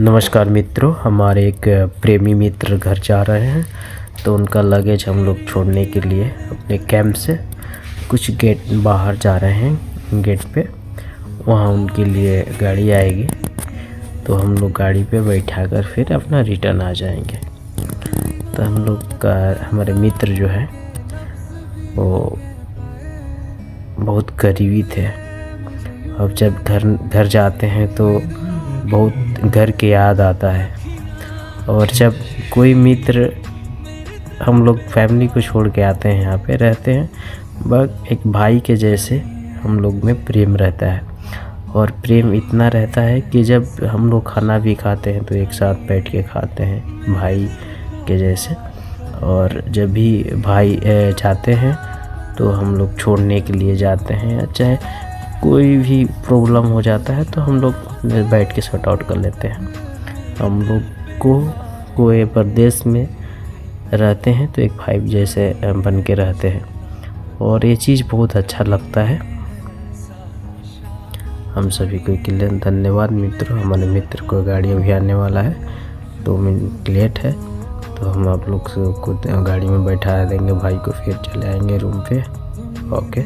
नमस्कार मित्रों, हमारे एक प्रेमी मित्र घर जा रहे हैं तो उनका लगेज हम लोग छोड़ने के लिए अपने कैंप से कुछ गेट बाहर जा रहे हैं। गेट पे वहाँ उनके लिए गाड़ी आएगी तो हम लोग गाड़ी पे बैठा कर फिर अपना रिटर्न आ जाएंगे। तो हम लोग का हमारे मित्र जो है वो बहुत करीबी थे। अब जब घर जाते हैं तो बहुत घर की याद आता है। और जब कोई मित्र हम लोग फैमिली को छोड़ के आते हैं, यहाँ पे रहते हैं, बस एक भाई के जैसे हम लोग में प्रेम रहता है। और प्रेम इतना रहता है कि जब हम लोग खाना भी खाते हैं तो एक साथ बैठ के खाते हैं भाई के जैसे। और जब भी भाई जाते हैं तो हम लोग छोड़ने के लिए जाते हैं, चाहे कोई भी प्रॉब्लम हो जाता है तो हम लोग बैठ के सॉर्ट आउट कर लेते हैं। हम लोग को कोई प्रदेश में रहते हैं तो एक भाई जैसे बन के रहते हैं और ये चीज़ बहुत अच्छा लगता है। हम सभी को के लिए धन्यवाद मित्रों। हमारे मित्र को गाड़ी अभी आने वाला है, 2 मिनट लेट है तो हम आप लोग को गाड़ी में बैठा देंगे भाई को, फिर चले आएंगे रूम पे। ओके,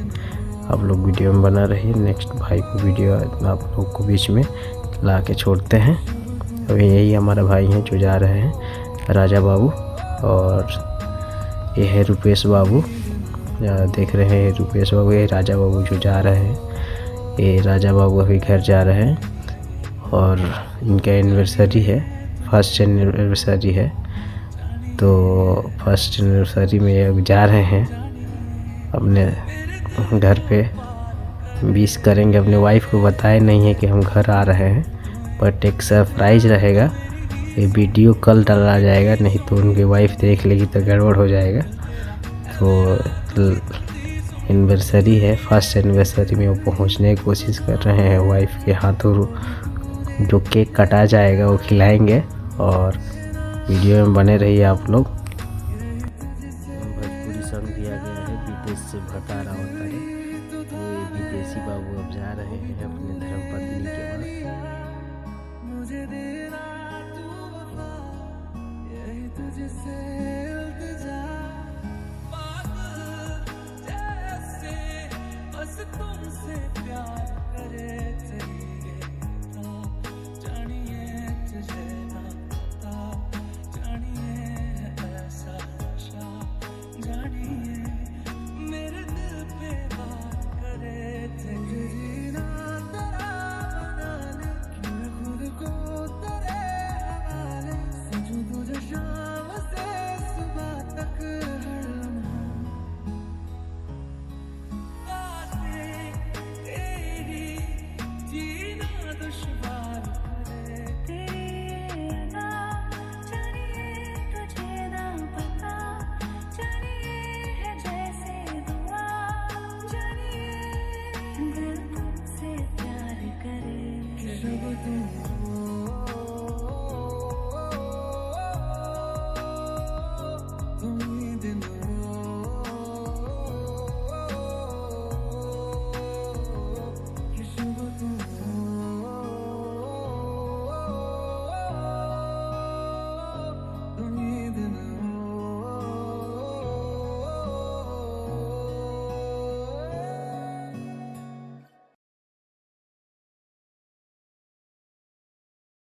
आप लोग वीडियो में बना रहिए। नेक्स्ट भाई को वीडियो आप लोग को बीच में ला के छोड़ते हैं। अभी यही हमारा भाई हैं जो जा रहे हैं, राजा बाबू। और ये है रुपेश बाबू, देख रहे हैं रुपेश बाबू, ये राजा बाबू जो जा रहे हैं। ये राजा बाबू अभी घर जा रहे हैं और इनका एनिवर्सरी है, फर्स्ट एनिवर्सरी है। तो फर्स्ट एनिवर्सरी में अब जा रहे हैं अपने घर पे, विश करेंगे। अपने वाइफ को बताए नहीं है कि हम घर आ रहे हैं, बट एक सरप्राइज रहेगा। ये वीडियो कल डाला जाएगा, नहीं तो उनकी वाइफ देख लेगी तो गड़बड़ हो जाएगा। तो एनिवर्सरी है, फर्स्ट एनिवर्सरी में वो पहुंचने की कोशिश कर रहे हैं। वाइफ के हाथों जो केक काटा जाएगा वो खिलाएंगे। और वीडियो में बने रहिए आप लोग।